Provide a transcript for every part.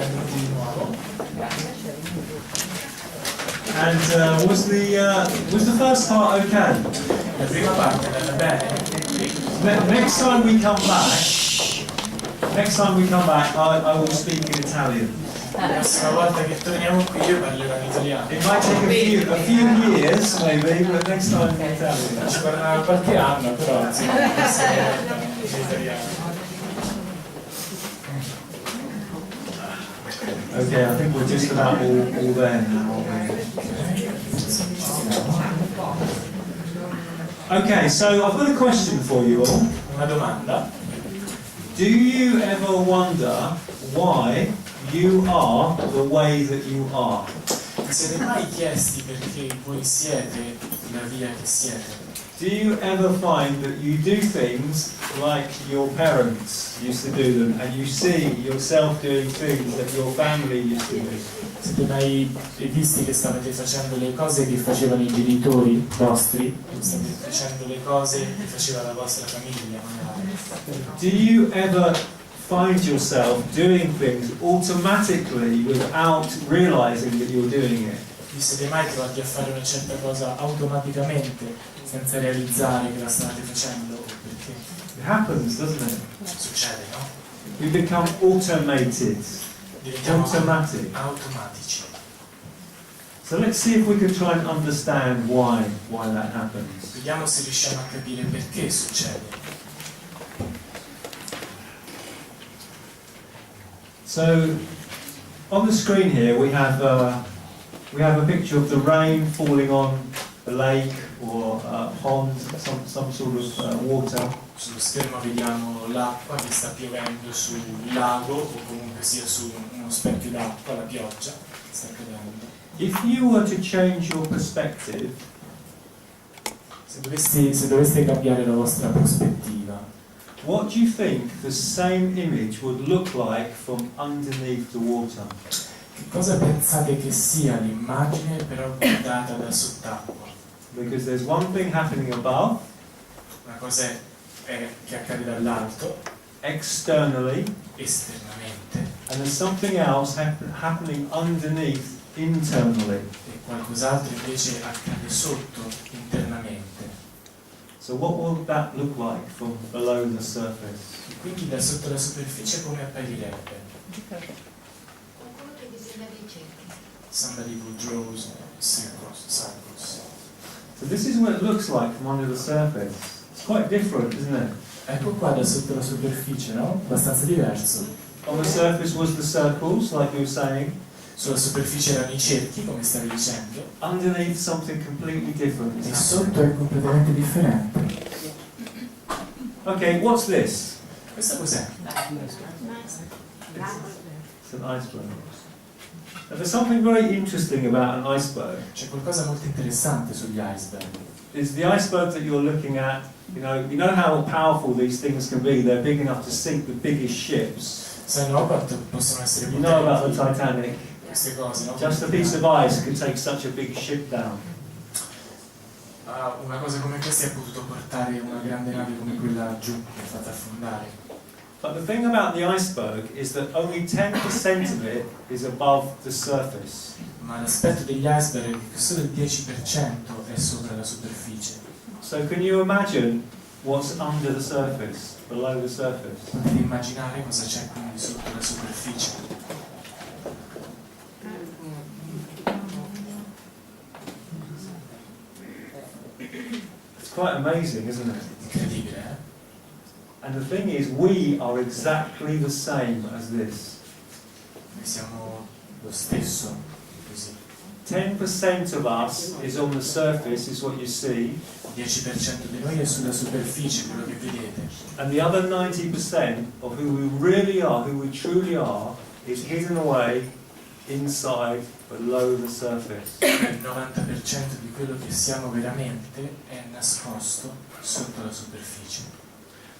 benvenuti di nuovo. And was the first part okay? La prima parte è andata bene. Next time we come back, I will speak in Italian. La prossima volta che torniamo qui io parlerò in italiano. It might take a few years, maybe, but next time in Italian. Ci vorrà qualche anno, però sì, in italiano. Okay, I think we're just about all there now. Okay, so I've got a question for you all. Una domanda. Do you ever wonder why you are the way that you are? Vi siete mai chiesti perché voi siete la via che siete? Do you ever find that you do things like your parents used to do them, and you see yourself doing things that your family used to do? Siete mai visti che stavate facendo le cose che facevano i genitori vostri? State facendo le cose che faceva la vostra famiglia, magari? Do you ever find yourself doing things automatically without realizing that you're doing it? Vi siete mai trovati a fare una certa cosa automaticamente, senza realizzare che la state facendo? Perché It happens, doesn't it? succede, no? We become automated, Diventiamo automatic. automatici. So let's see if we can try and understand why that happens. Vediamo se riusciamo a capire perché succede. So on the screen here we have a picture of the rain falling on a lake or a pond, some sort of water. Sullo schermo vediamo l'acqua che sta piovendo sul lago o comunque sia su uno specchio d'acqua, la pioggia che sta cadendo. If you were to change your perspective, Se doveste cambiare la vostra prospettiva, what do you think the same image would look like from underneath the water? che cosa pensate che sia l'immagine però guardata da sott'acqua? Because there's one thing happening above, Una cosa è che accade dall'alto, externally, esternamente, and there's something else happening underneath, internally. e qualcos'altro invece accade sotto, internamente. So what will that look like from below the surface? E quindi da sotto la superficie come apparirebbe? Qualcuno che disegna dei cerchi. Somebody who draws circles. So this is what it looks like from under the surface. It's quite different, isn't it? Ecco qua da sotto la superficie, no? Abbastanza diverso. On the surface was the circles, like you were saying. Sulla superficie erano i cerchi, come stavi dicendo, Underneath, something completely different. e sotto è completamente differente. Okay, what's this? Questo cos'è? It's an iceberg. Now, there's something very interesting about an iceberg. C'è qualcosa molto interessante sugli iceberg. Is the iceberg that you're looking at, you know how powerful these things can be. They're big enough to sink the biggest ships. Sai no quanto possono essere You know about the potenti Titanic. queste cose, no? Just a piece of ice could take such a big ship down. Una cosa come questa ha potuto portare una grande nave come quella giù, che è fatta affondare. But the thing about the iceberg is that only 10% of it is above the surface. Ma l'aspetto degli iceberg è che solo il 10% è sopra la superficie. So can you imagine what's under the surface, below the surface? Potete immaginare cosa c'è quindi sotto la superficie? It's quite amazing, isn't it? Incredibile, eh? And the thing is, we are exactly the same as this. Noi siamo lo stesso, così. 10% of us is on the surface, is what you see, Il 10% di noi è sulla superficie, quello che vedete. and the other 90% of who we really are, who we truly are, is hidden away inside, below the surface. Il 90% di quello che siamo veramente è nascosto sotto la superficie.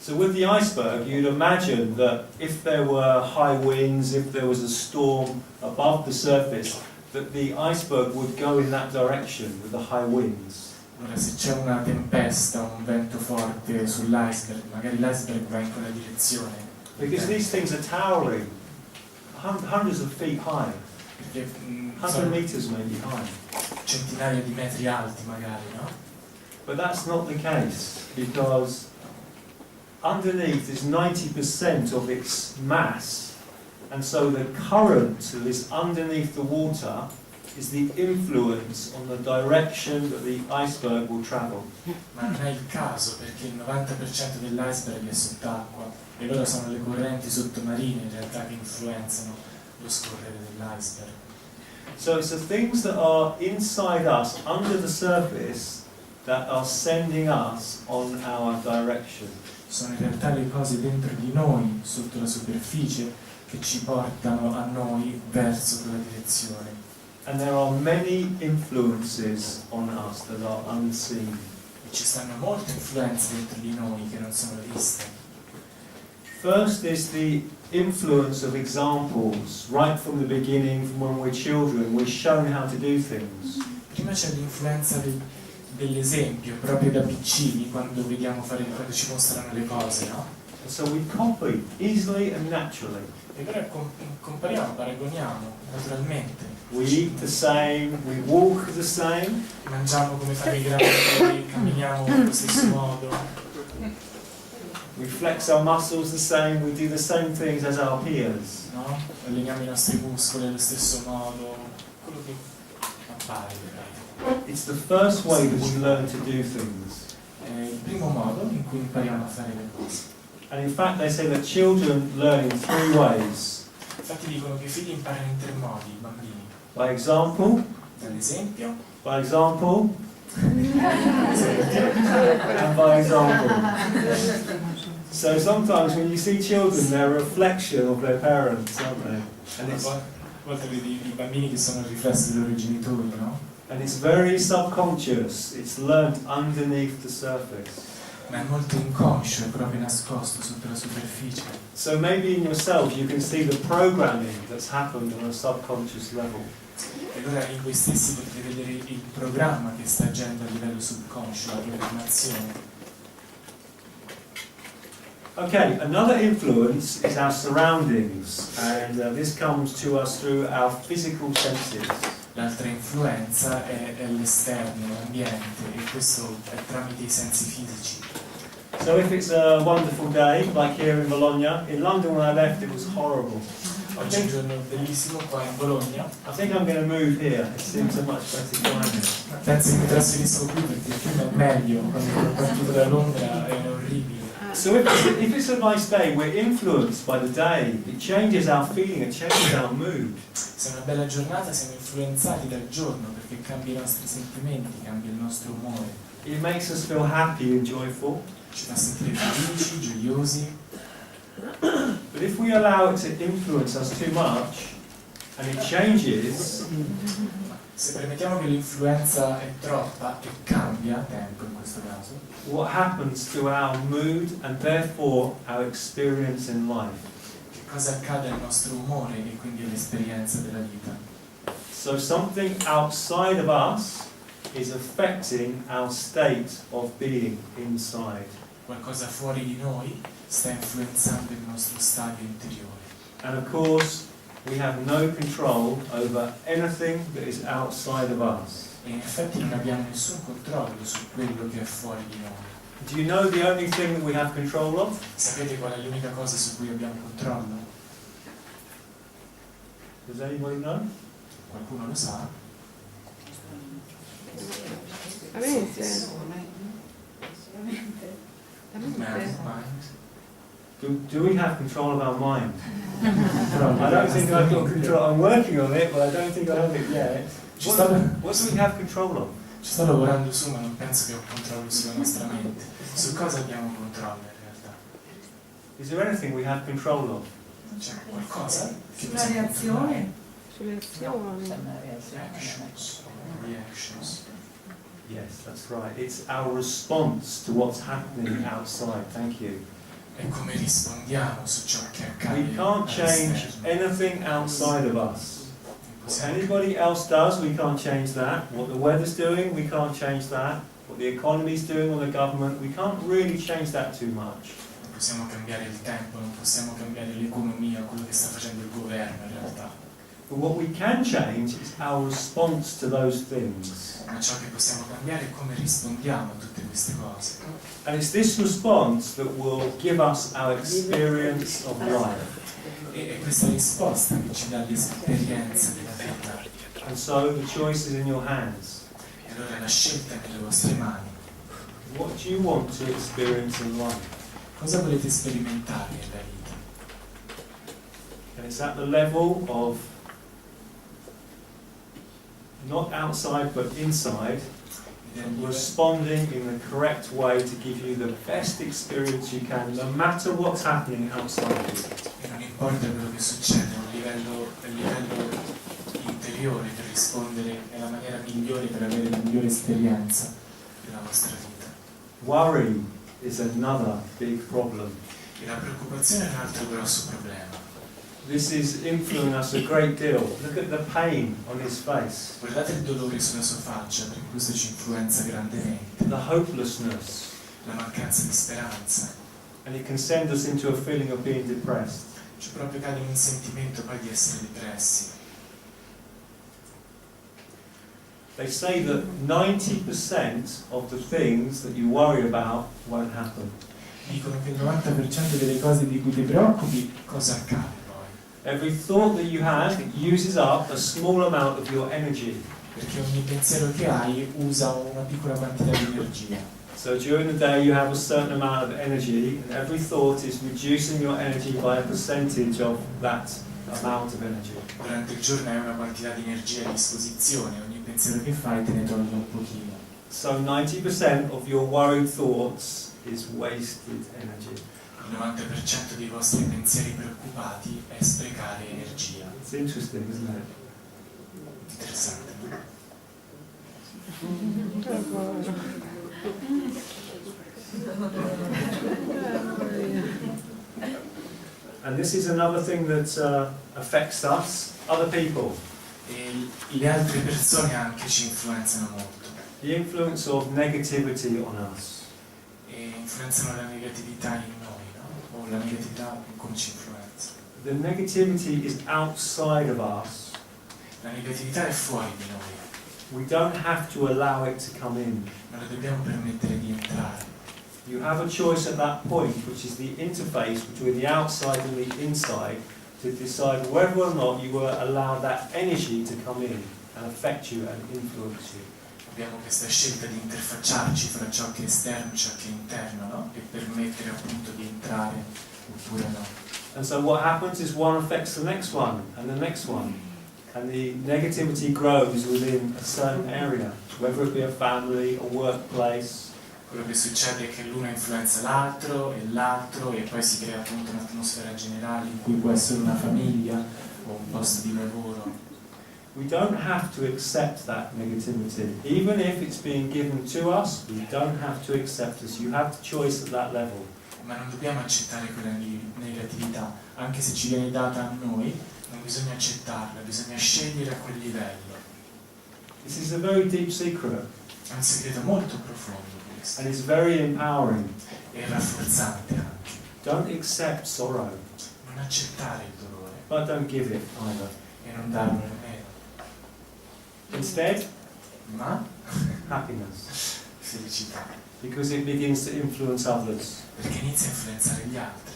So with the iceberg, you'd imagine that if there were high winds, if there was a storm above the surface, that the iceberg would go in that direction with the high winds. Ora, se c'è una tempesta, un vento forte sull'iceberg, magari l'iceberg va in quella direzione. Because these things are towering, hundreds of feet high, perché 100 sono meters maybe high. centinaia di metri alti magari, no? But that's not the case, because underneath is 90% of its mass, and so the current that is underneath the water is the influence on the direction that the iceberg will travel. Ma non è il caso, perché il 90% dell'iceberg è sott'acqua e loro sono le correnti sottomarine in realtà che influenzano lo scorrere dell'iceberg. So it's the things that are inside us, under the surface, that are sending us on our direction. Sono in realtà le cose dentro di noi, sotto la superficie, che ci portano a noi verso quella direzione. And there are many influences on us that are unseen. E ci stanno molte influenze dentro di noi che non sono viste. First is the influence of examples. Right from the beginning, from when we're children, we're shown how to do things. Prima c'è l'influenza dell'esempio, proprio da piccini, quando vediamo fare, quando ci mostrano le cose, no? And so we copy easily and naturally. E allora compariamo, paragoniamo, naturalmente. We eat the same, we walk the same, Mangiamo come fanno i grandi, camminiamo allo stesso modo, we flex our muscles the same, we do the same things as our peers. no? Alleniamo i nostri muscoli allo stesso modo, quello che appare, direi. It's the first way that we learn to do things. È il primo modo in cui impariamo a fare le cose. And in fact, they say that children learn in 3 ways. Infatti dicono che i figli imparano in 3 modi, i bambini. By example, Dall'esempio, by example, and by example. So sometimes when you see children, they're a reflection of their parents, aren't they? And a volte vedi i bambini che sono il riflesso dei loro genitori, no? it's very subconscious. It's learnt underneath the surface. Ma è molto inconscio, è proprio nascosto sotto la superficie. So maybe in yourself you can see the programming that's happened on a subconscious level. E allora in voi stessi potete vedere il programma che sta agendo a livello subconscio, la programmazione. Okay, another influence is our surroundings, and this comes to us through our physical senses. L'altra influenza è l'esterno, l'ambiente, e questo è tramite i sensi fisici. So if it's a wonderful day, like here in Bologna, in London when I left it was horrible. Oggi è un giorno bellissimo qua in Bologna. I think I'm going to move here, it seems a much better climate. Penso che mi trasferisco qui perché il clima è meglio, quando sono partito da Londra è orribile. So if it's a nice day, we're influenced by the day. It changes our feeling, it changes our mood. Se è una bella giornata siamo influenzati dal giorno perché cambia i nostri sentimenti, cambia il nostro umore. It makes us feel happy and joyful. Ci fa sentire felici, gioiosi. But if we allow it to influence us too much, and it changes, Se permettiamo che l'influenza è troppa e cambia a tempo in questo caso, what happens to our mood and therefore our experience in life? che cosa accade al nostro umore e quindi all'esperienza della vita? So something outside of us is affecting our state of being inside. Qualcosa fuori di noi sta influenzando il nostro stadio interiore. And of course, we have no control over anything that is outside of us. E in effetti non abbiamo nessun controllo su quello che è fuori di noi. Do you know the only thing that we have control of? Sapete qual è l'unica cosa su cui abbiamo controllo? Does anybody know? Qualcuno lo sa? La mente. La Man, mente. mind. Do we have control of our mind? I don't think I've got control. I'm working on it, but I don't think I have it yet. What do we have control of? Ci sto lavorando su, ma non penso che ho controllo sulla nostra mente. Su cosa abbiamo controllo in realtà? Is there anything we have control of? C'è qualcosa che Sulla possiamo reazione? Sulle azioni. controllare? Actions, reactions. Yes, that's right. It's our response to what's happening outside. Thank you. È come rispondiamo su ciò che accade. We can't change all'esterno. anything outside of us. What Possiamo- anybody else does, we can't change that. What the weather's doing, we can't change that. What the economy's doing or the government, we can't really change that too much. possiamo cambiare il tempo, non possiamo cambiare l'economia, quello che sta facendo il governo in realtà. But what we can change is our response to those things. Ma ciò che possiamo cambiare è come rispondiamo a tutte queste cose. And it's this response that will give us our experience of life. E è questa risposta che ci dà l'esperienza della vita. And so the choice is in your hands. E allora la scelta è nelle vostre mani. What do you want to experience in life? Cosa volete sperimentare nella vita? And it's at the level of not outside but inside, Ed è un responding in the correct way to give you the best experience you can, no matter what's happening outside you. E non importa quello che succede, è un livello interiore per rispondere nella maniera migliore, per avere la migliore esperienza della vostra vita. Worry is another big problem. E la preoccupazione è un altro grosso problema. This is influencing us a great deal. Look at the pain on his face, Guardate il dolore sulla sua faccia, perché questo ci influenza grandemente. the hopelessness, La mancanza di speranza. and it can send us into a feeling of being depressed. Ci proprio cade in un sentimento poi di essere depressi. They say that 90% of the things that you worry about won't happen. Dicono che il 90% delle cose di cui ti preoccupi, cosa accade poi? Every thought that you have uses up a small amount of your energy. Perché ogni pensiero che hai usa una piccola quantità di energia. So during the day you have a certain amount of energy, and every thought is reducing your energy by a percentage of that amount of energy. Durante il giorno hai una quantità di energia a disposizione, ogni pensiero che fai te ne toglie un pochino. So 90% of your worried thoughts is wasted energy. Il 90% dei vostri pensieri preoccupati è sprecare energia. It's interesting, isn't it? Interessante, no? And this is another thing that affects us, other people. E le altre persone anche ci influenzano molto. The influence of negativity on us. E influenzano la negatività in noi, no? O la negatività come ci influenza. The negativity is outside of us. La negatività è fuori di noi, We don't have to allow it to come in. non la dobbiamo permettere di entrare. You have a choice at that point, which is the interface between the outside and the inside, to decide whether or not you will allow that energy to come in and affect you and influence you. Abbiamo questa scelta di interfacciarci fra ciò che è esterno e ciò che è interno, no? E permettere appunto di entrare oppure no. And so what happens is one affects the next one and the next one. And the negativity grows within a certain area, whether it be a family, a workplace. Quello che succede è che l'uno influenza l'altro e poi si crea appunto un'atmosfera generale in cui può essere una famiglia o un posto di lavoro. We don't have to accept that negativity. Even if it's being given to us, we don't have to accept it. You have the choice at that level. Ma non dobbiamo accettare quella negatività, anche se ci viene data a noi, non bisogna accettarla, bisogna scegliere a quel livello. This is a very deep secret, È un segreto molto profondo questo, and it's very empowering. e rafforzante anche. Don't accept sorrow, Non accettare il dolore but don't give it either. e non darlo nemmeno, Instead, ma happiness, felicità, because it begins to influence others. perché inizia a influenzare gli altri.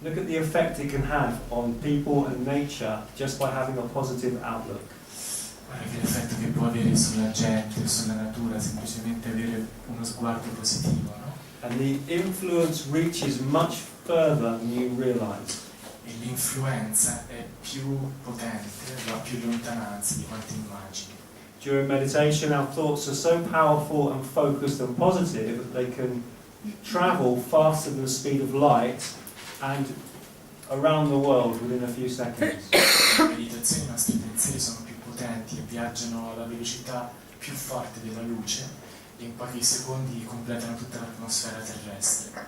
Look at the effect it can have on people and nature just by having a positive outlook. Guarda che l'effetto che può avere sulla gente o sulla natura, semplicemente avere uno sguardo positivo, no? And the influence reaches much further than you realize. E l'influenza è più potente, va più lontananza di quanto immagini. During meditation, our thoughts are so powerful and focused and positive that they can travel faster than the speed of light and around the world within a few seconds. In meditazione i nostri pensieri sono più potenti e viaggiano alla velocità più forte della luce e in pochi secondi completano tutta l'atmosfera terrestre.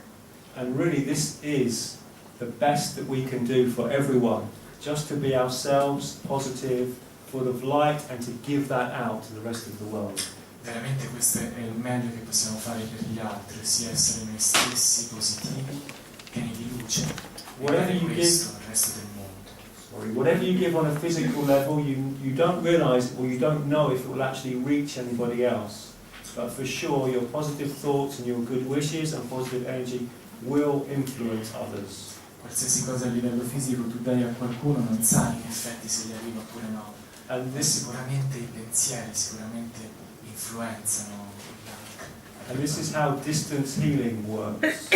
And really this is the best that we can do for everyone, just to be ourselves, positive, full of light, and to give that out to the rest of the world. veramente questo è il meglio che possiamo fare per gli altri, ossia essere noi stessi positivi, pieni di luce, e dare questo al resto del mondo. Whatever you give on a physical level, you don't realize or you don't know if it will actually reach anybody else. But for sure, your positive thoughts and your good wishes and positive energy will influence others. Qualsiasi cosa a livello fisico tu dai a qualcuno non sai in effetti se gli arriva oppure no. And E sicuramente i pensieri sicuramente influenzano gli this altri. is how distance healing works.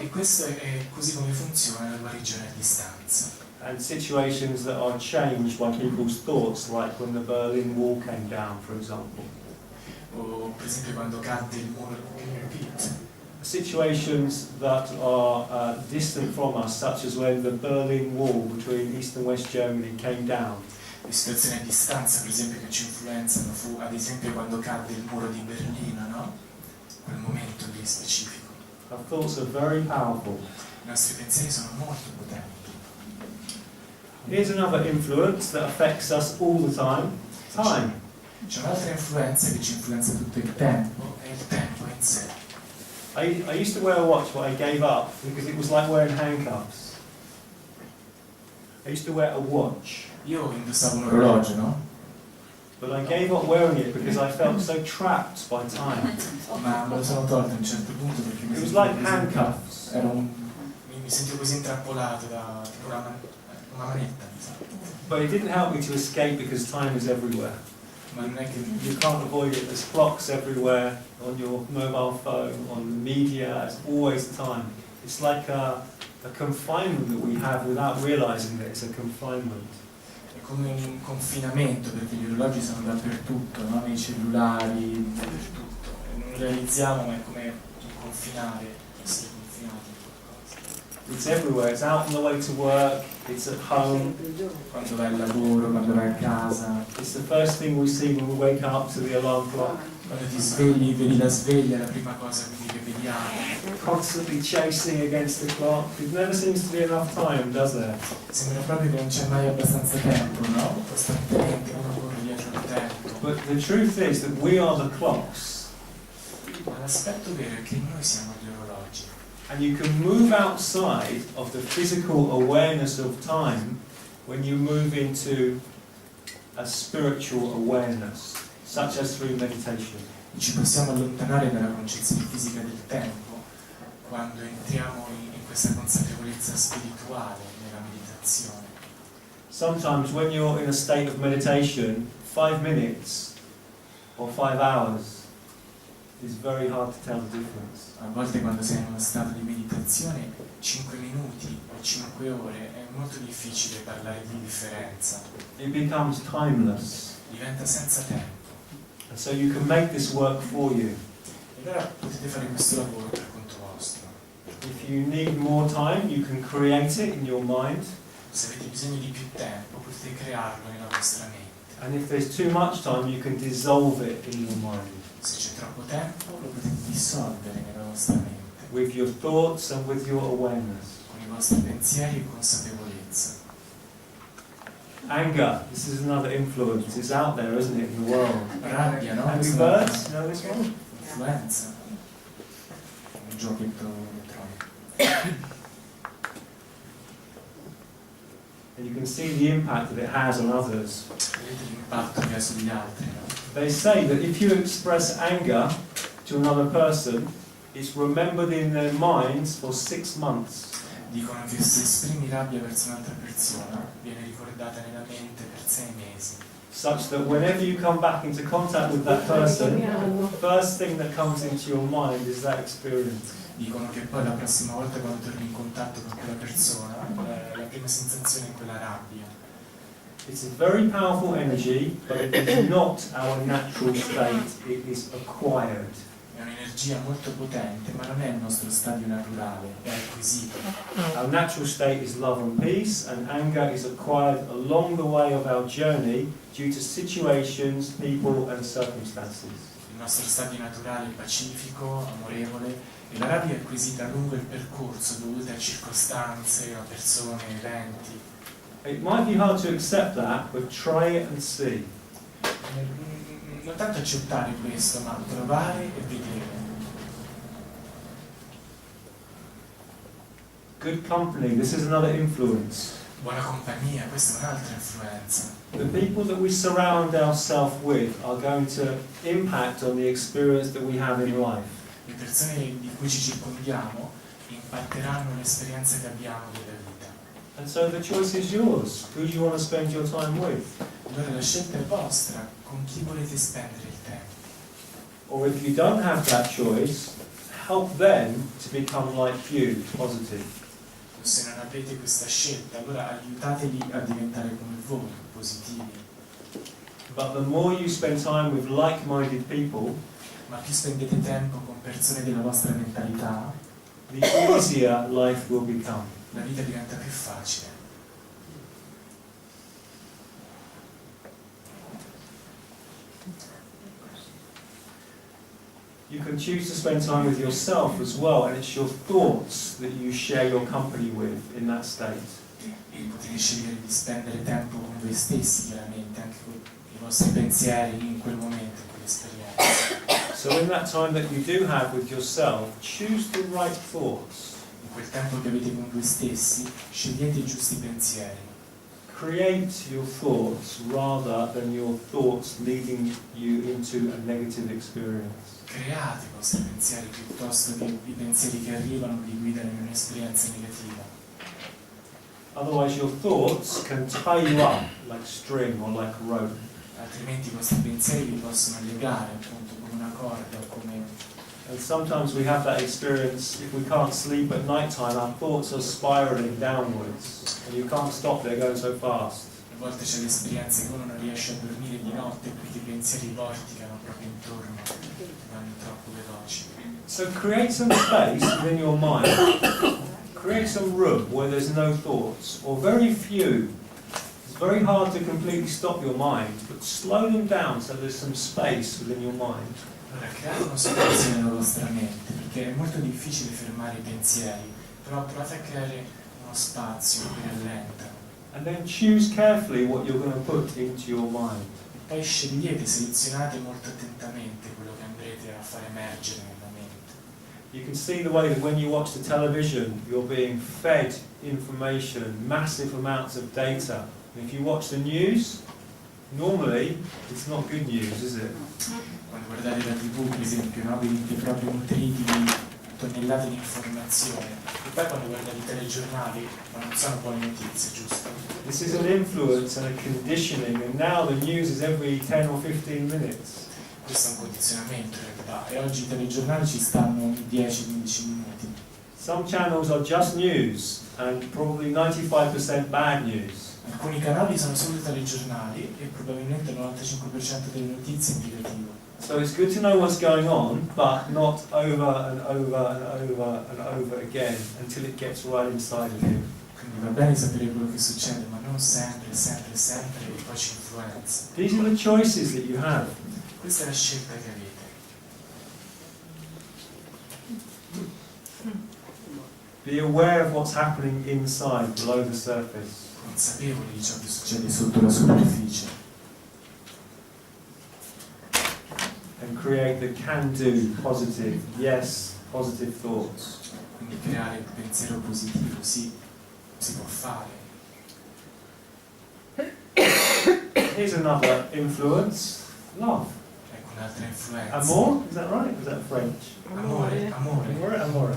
E questo è così come funziona la guarigione a distanza. And situations that are changed by people's thoughts, like when the Berlin Wall came down, for example. O per esempio quando cadde il muro di Berlino. Situations that are distant from us, such as when the Berlin Wall between East and West Germany came down. Le situazioni a distanza, per esempio, che ci influenzano fu ad esempio quando cadde il muro di Berlino, no? Quel momento lì specifico. Our thoughts are very powerful. I nostri pensieri sono molto potenti. Here's another influence that affects us all the time. Time. C'è un'altra influenza che ci influenza tutto il tempo, è il tempo in sé. I used to wear a watch, but I gave up because it was like wearing handcuffs. I used to wear a watch, Io indossavo un orologio, no? but I gave up wearing it because I felt so trapped by time. Ma me lo sono tolto a un certo punto perché mi It was sentivo like così handcuffs. mi sentivo così intrappolato da tipo una manetta, mi sa. But it didn't help me to escape because time is everywhere. Ma non è che You can't avoid it. There's clocks everywhere, on your mobile phone, on the media. It's always time. It's like a confinement that we have without realizing that it's a confinement. è come un confinamento, perché gli orologi sono dappertutto, no? Nei cellulari, dappertutto. E non realizziamo, ma è come un confinare, essere confinati in qualcosa. It's everywhere. It's out on the way to work. It's at home. Quando vai al lavoro, quando vai a casa, It's the first thing we see when we wake up to the alarm clock. quando ti svegli, vedi la sveglia, la prima cosa quindi che vediamo. Constantly chasing against the clock. There never seems to be enough time, does there? Sembra proprio che non c'è mai abbastanza tempo, no? Costantemente uno corre dietro al tempo. But the truth is that we are the clocks. Ma l'aspetto vero è che noi siamo gli orologi. And you can move outside of the physical awareness of time when you move into a spiritual awareness, such as through meditation. Ci possiamo allontanare dalla concezione fisica del tempo quando entriamo in questa consapevolezza spirituale nella meditazione. Sometimes when you're in a state of meditation, 5 minutes or 5 hours is very hard to tell the difference. A volte quando sei in uno stato di meditazione 5 minuti o 5 ore è molto difficile parlare di differenza, It becomes timeless. diventa senza tempo. And so you can make this work for you. E allora potete fare questo lavoro per conto vostro. If you need more time, you can create it in your mind. Se avete bisogno di più tempo potete crearlo nella vostra mente. And if there's too much time, you can dissolve it in your mind. Se c'è troppo tempo lo potete dissolvere nella vostra mente With your thoughts and with your awareness. con i vostri pensieri e consapevolezza. Anger, this is another influence. It's out there, isn't it, in the world? Rabbia, no? Angry Questa è una Birds, know this one? influenza. Un giochetto elettronico. And you can see the impact that it has on others. Vedete l'impatto che ha sugli altri, no? They say that if you express anger to another person, it's remembered in their minds for 6 months. Dicono che se esprimi rabbia verso un'altra persona viene ricordata nella mente per 6 mesi. Such that whenever you come back into contact with that person, the first thing that comes into your mind is that experience. Dicono che poi la prossima volta quando torni in contatto con quella persona, la prima sensazione è quella rabbia. It's a very powerful energy, but it is not our natural state, it is acquired. È un'energia molto potente, ma non è il nostro stadio naturale, è acquisito. Our natural state is love and peace, and anger is acquired along the way of our journey due to situations, people and circumstances. Il nostro stadio naturale è pacifico, amorevole, e la rabbia è acquisita lungo il percorso dovute a circostanze, a persone, eventi. It might be hard to accept that, but try it and see. non tanto accettare questo, ma provare e vedere. Good company, this is another influence. Buona compagnia, questa è un'altra influenza. The people that we surround ourselves with are going to impact on the experience that we have in life. Le persone di cui ci circondiamo impatteranno l'esperienza che abbiamo della vita. And so the choice is yours. Who do you want to spend your time with? Allora la scelta è vostra, con chi volete spendere il tempo. Or if you don't have that choice, help them to become like you, positive. Se non avete questa scelta, allora aiutateli a diventare come voi, positivi. But the more you spend time with like-minded people, Ma più spendete tempo con persone della vostra mentalità, the easier life will become. la vita diventa più facile. You can choose to spend time with yourself as well, and it's your thoughts that you share your company with in that state. Potete scegliere di spendere tempo con voi stessi, chiaramente, anche con i vostri pensieri in quel momento, in quell'esperienza. So in that time that you do have with yourself, choose the right thoughts. In quel tempo che avete con voi stessi, scegliete i giusti pensieri. Create your thoughts rather than your thoughts leading you into a negative experience. Create i vostri pensieri piuttosto che i pensieri che arrivano vi guidano in un'esperienza negativa. Otherwise your thoughts can tie you up like string or like rope. Altrimenti i vostri pensieri vi possono legare appunto come una corda o come... And sometimes we have that experience, if we can't sleep at night time, our thoughts are spiraling downwards. And you can't stop, they're going so fast. A volte c'è l'esperienza che uno non riesce a dormire di notte perché i pensieri vorticano proprio intorno, vanno troppo veloci. So create some space within your mind. Create some room where there's no thoughts, or very few. It's very hard to completely stop your mind, but slow them down so there's some space within your mind. Allora, create uno spazio nella vostra mente, perché è molto difficile fermare i pensieri, però provate a creare uno spazio che rallenta. And then choose carefully what you're going to put into your mind. Poi scegliete, selezionate molto attentamente quello che andrete a far emergere nella mente. You can see the way that when you watch the television, you're being fed information, massive amounts of data. And if you watch the news, normally it's not good news, is it? Quando guardate la TV, per esempio, no? Venite proprio nutriti di tonnellate di informazione. E poi quando guardate i telegiornali, ma non sono buone notizie, giusto? This is an influence and a conditioning, and now the news is every 10 or 15 minutes. Questo è un condizionamento in realtà, e oggi i telegiornali ci stanno 10-15 minuti. Some channels are just news, and probably 95% bad news. Alcuni canali sono solo telegiornali e probabilmente il 95% delle notizie è negativo. So it's good to know what's going on, but not over and over and over and over again until it gets right inside of you. Quindi va bene sapere quello che succede, ma non sempre, sempre, sempre, e poi ci influenza. These are the choices that you have. Questa è la scelta che avete. Be aware of what's happening inside, below the surface. Consapevoli di ciò che succede sotto la superficie. And create the can-do, positive, yes, positive thoughts. Quindi creare il pensiero positivo, sì, si può fare. Here's another influence, love. Ecco un'altra influenza. Amor, is that right? Is that French? Amore, amore. Amore, amore.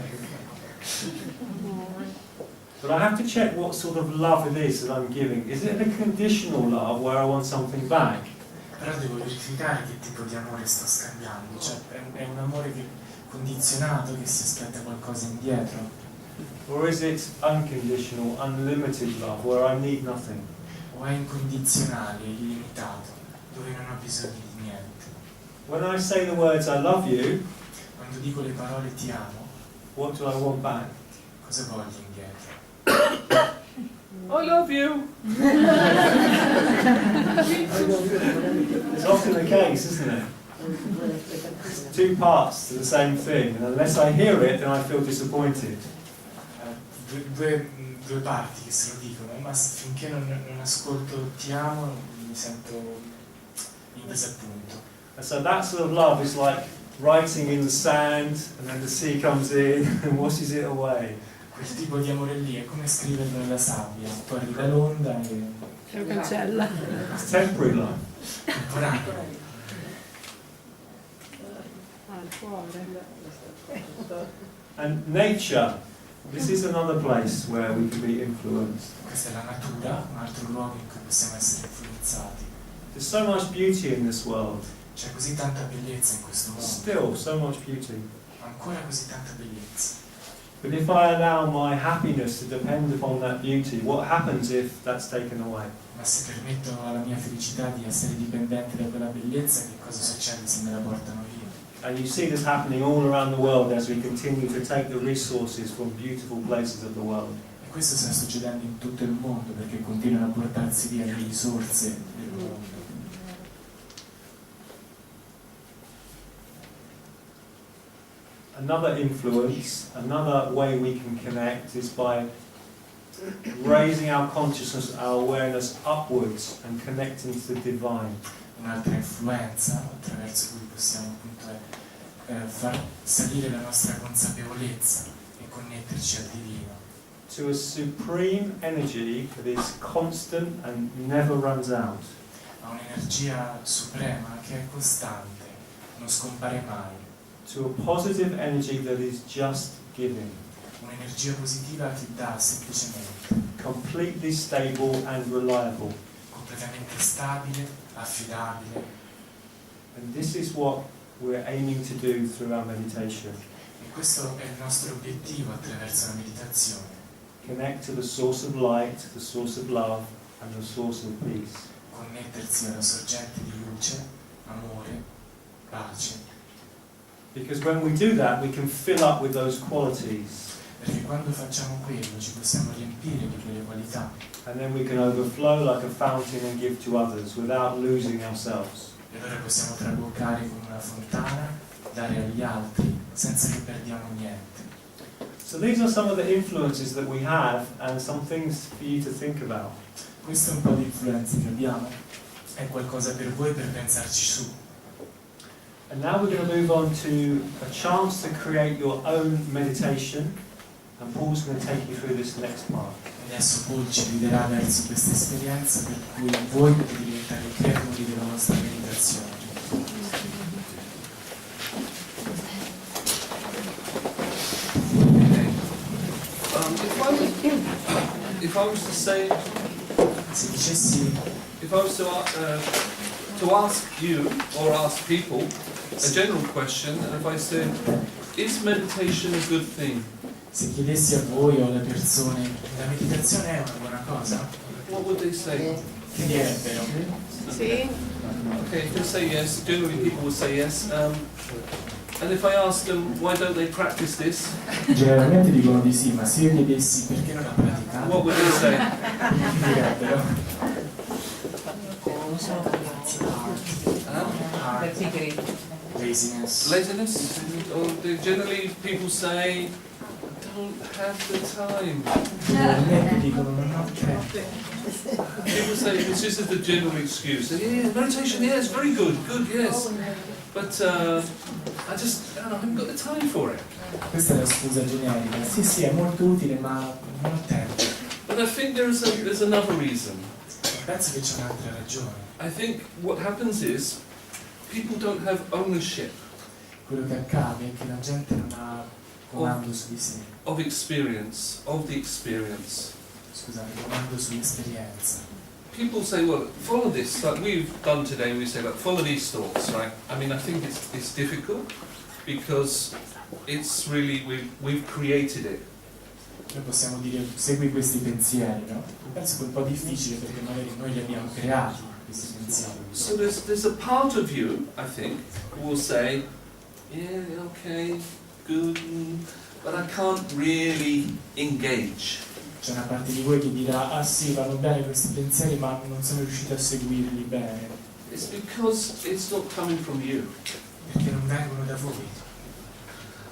But I have to check what sort of love it is that I'm giving. Is it a conditional love where I want something back? Però devo verificare che tipo di amore sto scambiando, cioè è un amore condizionato che si aspetta qualcosa indietro, Or is it unconditional, unlimited love where I need nothing? o è incondizionale, illimitato, dove non ho bisogno di niente. When I say the words I love you, Quando dico le parole ti amo, what do I want back? cosa voglio indietro? I love you! It's often the case, isn't it? It's two parts to the same thing, and unless I hear it, then I feel disappointed. Due parti che se lo dicono, ma finché non ascolto ti amo mi sento in disappunto. And so that sort of love is like writing in the sand, and then the sea comes in and washes it away. Quel tipo di amore lì è come scriverlo nella sabbia, poi arriva l'onda e Lo cancella. It's temporary love. temporaneo. Al cuore. And nature, this is another place where we can be influenced. Questa è la natura, un altro luogo in cui possiamo essere influenzati. There's so much beauty in this world. C'è così tanta bellezza in questo mondo, Still, so much beauty. ancora così tanta bellezza. But if I allow my happiness to depend upon that beauty, what happens if that's taken away? Ma se permetto alla mia felicità di essere dipendente da quella bellezza, che cosa succede se me la portano via? And you see this happening all around the world as we continue to take the resources from beautiful places of the world. E questo sta succedendo in tutto il mondo, perché continuano a portarsi via le risorse del mondo. Another influence, another way we can connect is by raising our consciousness, our awareness upwards and connecting to the divine. Un'altra influenza attraverso cui possiamo appunto far salire la nostra consapevolezza e connetterci al divino, To a supreme energy that is constant and never runs out. a un'energia suprema che è costante, non scompare mai, To a positive energy that is just giving. un'energia positiva che dà semplicemente, Completely stable and reliable. completamente stabile, affidabile. And this is what we're aiming to do through our meditation. E questo è il nostro obiettivo attraverso la meditazione, Connect to the source of light, the source of love, and the source of peace. connettersi alla sorgente di luce, amore, pace. Because when we do that, we can fill up with those qualities, Perché quando facciamo quello ci possiamo riempire di quelle qualità and then we can overflow like a fountain and give to others without losing ourselves. e allora possiamo traboccare come una fontana, dare agli altri senza che perdiamo niente. So these are some of the influences that we have and some things for you to think about. Questo è un po' di influenze che abbiamo, è qualcosa per voi per pensarci su. And now we're going to move on to a chance to create your own meditation, and Paul's going to take you through this next part. Adesso Paul ci guiderà verso questa esperienza per cui voi potete diventare i creatori della vostra meditazione. If I was to say, Se dicessi, if I was to ask you or ask people a general question, and if I said, is meditation a good thing? se chiedessi a voi o alle persone, la meditazione è una buona cosa? What would they say? Che direbbero? Sì? Okay, if they say yes, generally people would say yes. And if I ask them, why don't they practice this? Generalmente dicono di sì, ma se io chiedessi perché non la praticate, What would they say? che direbbero? Laziness. Laziness? Or generally people say, don't have the time. Generalmente dicono non ho tempo. People say this is the general excuse. Yeah, meditation, yeah, it's very good, yes. But I haven't got the time for it. Questa è la scusa generica. Sì, sì, è molto utile, ma non ho tempo. But I think there's another reason. Penso che c'è un'altra ragione. I think what happens is people don't have ownership Quello che accade è che la gente non ha comando su di sé. of experience, of the experience. Scusate, comando sull'esperienza. People say, well, follow this, like we've done today, we say, like, follow these thoughts, right? I mean, I think it's difficult because it's really, we've created it. Noi possiamo dire segui questi pensieri, no? Penso che è un po' difficile perché magari noi li abbiamo creati, questi pensieri. So there's a part of you, I think, who will say, yeah, okay, good, but I can't really engage. C'è una parte di voi che dirà, ah sì, vanno bene questi pensieri, ma non sono riuscito a seguirli bene, It's because it's not coming from you. perché non vengono da voi.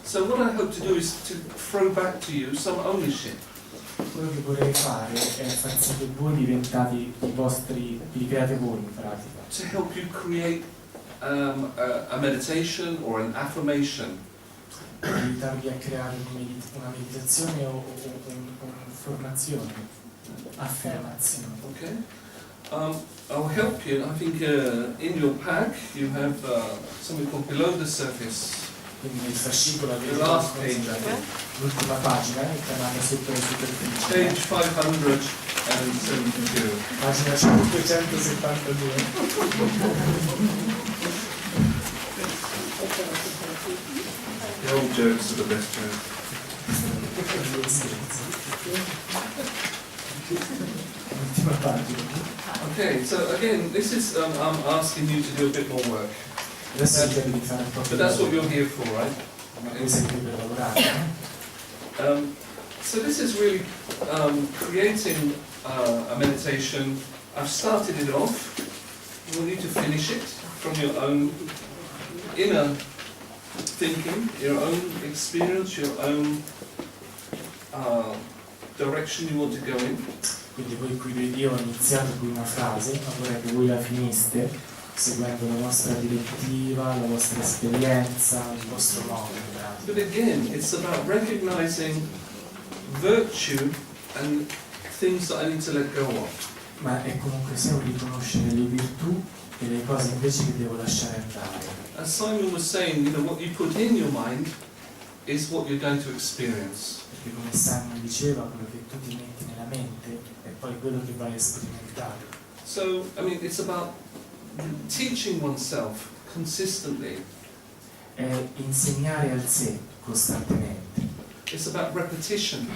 So what I hope to do is to throw back to you some ownership. Quello che vorrei fare è far sì che voi diventate i vostri, li create voi in pratica, To help you create a meditation or an affirmation. Aiutarvi a creare una meditazione o un'informazione, affermazione. Okay? I'll help you. I think in your pack you have something called below the surface. Quindi nel fascicolo The avete last page, I think. l'ultima pagina chiamata sotto la superficie. Page 572. Pagina 572. The old jokes are the best jokes. L'ultima pagina. Okay, so again, this is I'm asking you to do a bit more work. Adesso vi chiedo di fare un po' But più that's what lavoro. you're here for, right? Ma voi siete qui per lavorare, no? So this is really creating a meditation. I've started it off. You will need to finish it from your own inner thinking, your own experience, your own direction you want to go in. Quindi voi qui, io ho iniziato qui una frase, ma vorrei che voi la finiste seguendo la vostra direttiva, la vostra esperienza, il vostro modo di pratica. But again, it's about recognizing virtue and things that I need to let go of. Ma è comunque sia un riconoscere le virtù e le cose invece che devo lasciare andare. As Simon was saying, you know, what you put in your mind is what you're going to experience. Perché come Simon diceva, quello che tu ti metti nella mente è poi quello che vai a sperimentare. So, I mean, it's about teaching oneself consistently. È insegnare al sé costantemente, It's about repetition.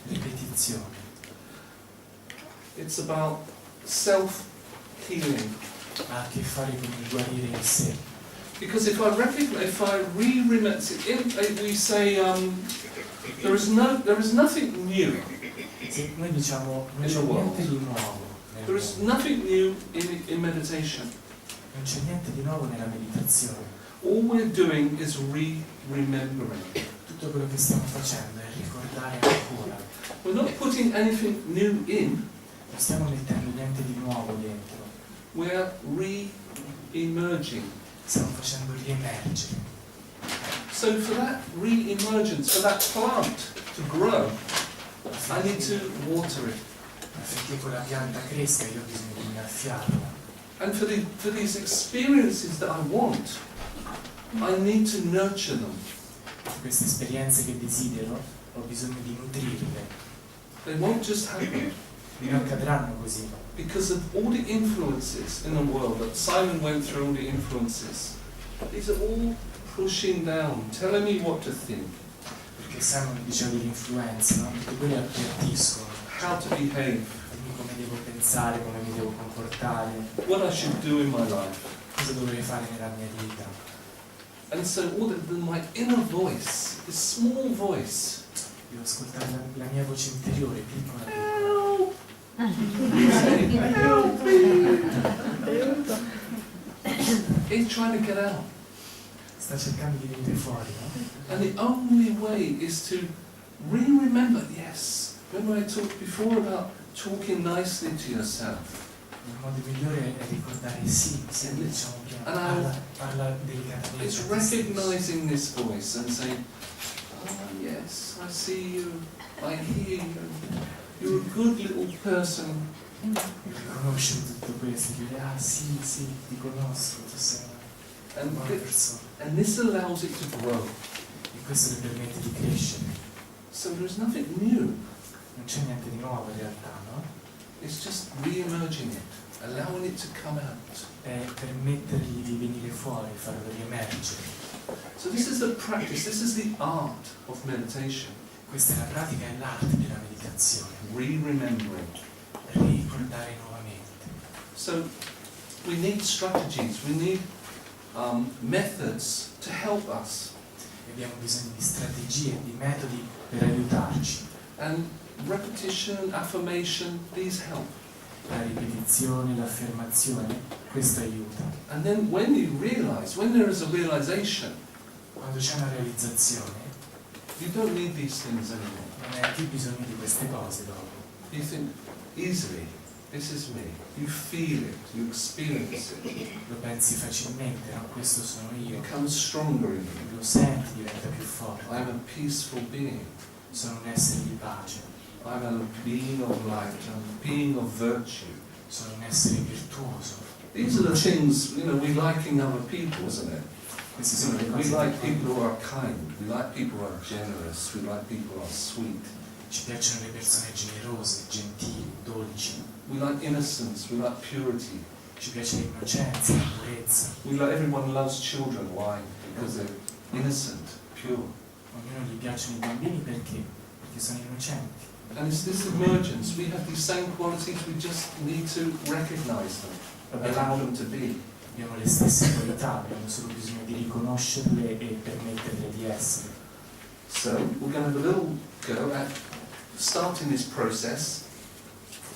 ripetizione. It's about self-healing. Ha a che fare con il guarire in sé. Because if I re-remember, we say there is nothing new. Se noi diciamo non In c'è the world. niente di nuovo nel There is mondo, nothing new in meditation. non c'è niente di nuovo nella meditazione. All we're doing is re-remembering. Tutto quello che stiamo facendo è ricordare ancora. We're not putting anything new in. Non stiamo mettendo niente di nuovo dentro. We're re-emerging. Stiamo facendo riemergere. So for that re-emergence, for that plant to grow, I need to water it. Affinché quella pianta cresca io ho bisogno di innaffiarla. And for these experiences that I want, I need to nurture them. Per queste esperienze che desidero ho bisogno di nutrirle. They won't just happen Non accadranno così. because of all the influences in the world that Simon went through, all the influences. These are all pushing down, telling me what to think, Perché Simon diceva dell'influenza, no? Tutte quelle appiattiscono. how to behave, Dimmi come devo pensare, come mi devo comportare, what I should do in my life. cosa dovrei fare nella mia vita. And so my inner voice, this small voice, Devo ascoltare la mia voce interiore, piccola piccola. is trying to get out. Sta cercando di venire fuori, no? And the only way is to remember, yes, remember I talked before about talking nicely to yourself. Il modo migliore è ricordare sì, diciamo piano, parla delicatamente. It's recognizing this voice and saying, oh yes, I see you, I hear you, you're a good little person. Riconoscere tutto questo, dire ah sì, ti conosco, tu sei una And, buona persona. and this allows it to grow. E questo le permette di crescere. So there's nothing new, Non c'è niente di nuovo in realtà, no? it's just re-emerging it, allowing it to come out. È permettergli di venire fuori, farlo riemergere. So this is the practice, this is the art of meditation, Questa è la pratica e l'arte della meditazione. re-remembering. Ricordare nuovamente. So we need strategies, we need methods to help us. E abbiamo bisogno di strategie, di metodi per aiutarci. And repetition, affirmation, these help. La ripetizione, l'affermazione, questo aiuta. And then when you realize, when there is a realization, Quando c'è una realizzazione, you don't need these things anymore. non hai più bisogno di queste cose dopo. You think easily, This is me. You feel it, you experience it. Lo pensi facilmente, no? Questo sono It io. becomes stronger in you. Lo senti, diventa più forte. I'm a peaceful being. Sono un essere di pace. I'm a being of light. I'm a being of virtue. Sono un essere virtuoso. These are the things, we like in other people, isn't it? Queste sono le We cose like che people who are kind. We like people who are generous. We like people who are sweet. ci piacciono le persone generose, gentili, dolci. We like innocence. We like purity. Ci piace l'innocenza, la purezza. Everyone loves children. Why? Because they're innocent, pure. Ognuno gli piacciono i bambini perché? Perché sono innocenti. And it's this emergence. We have these same qualities. We just need to recognize them, allow them to be. Abbiamo le stesse qualità, abbiamo solo bisogno di riconoscerle e permetterle di essere. So we're going to have a little go at starting this process.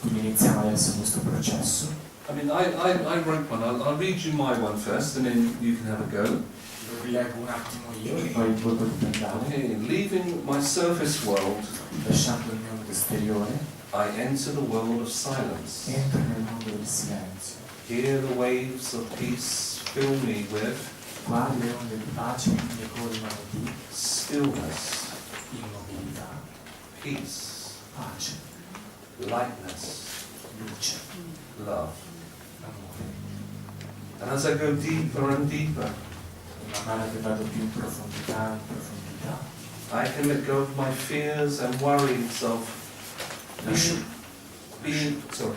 Quindi iniziamo adesso questo processo. I mean, I wrote one. I'll read you my one first, and then you can have a go. Lo rileggo un attimo io e poi voi potete andare. Okay, leaving my surface world, Lasciando il mondo esteriore, I enter the world of silence. entro nel mondo del silenzio. Here the waves of peace fill me with Qua le onde di pace mi colmano di stillness, immobilità, peace, pace, lightness, luce, love. amore. And as I go deeper and deeper, E man mano che vado più in profondità, I can let go of my fears and worries of lascio sorry.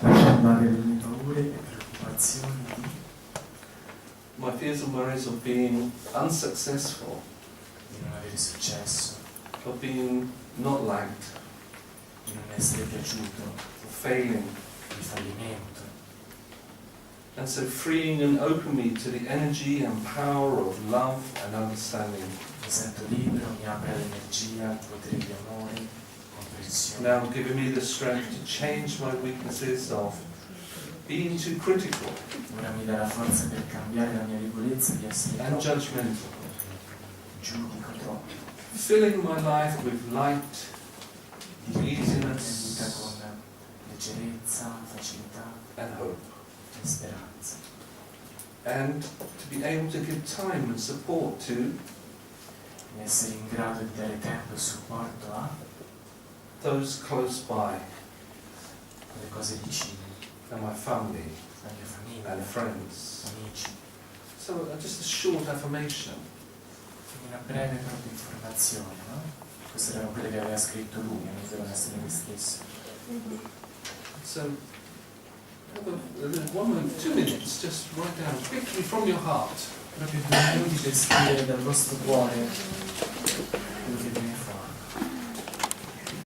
andare le mie paure e preoccupazioni di My fears and worries of being unsuccessful, non avere successo, of being not liked, di non essere piaciuto, of failing. di fallimento. And so freeing and open me to the energy and power of love and understanding. Mi sento libero, mi apre l'energia, il potere di amore, comprensione. Now giving me the strength to change my weaknesses of being too critical Ora mi dà la forza per cambiare la mia debolezza di essere and troppo, judgmental. giudico troppo, Filling my life with light, di vivere la mia vita easiness con leggerezza, facilità and hope. e speranza. And to be able to give time and support to Di essere in grado di dare tempo e supporto a those close by quelle cose vicine, and my family la mia famiglia, and friends. amici. So just a short affirmation. Una breve proprio informazione, no? Queste erano quelle che aveva scritto lui, non devono essere le stesse. So have a 1 minute, 2 minutes, just write down quickly from your heart. Proprio 2 minuti per scrivere dal vostro cuore quello che viene fuori.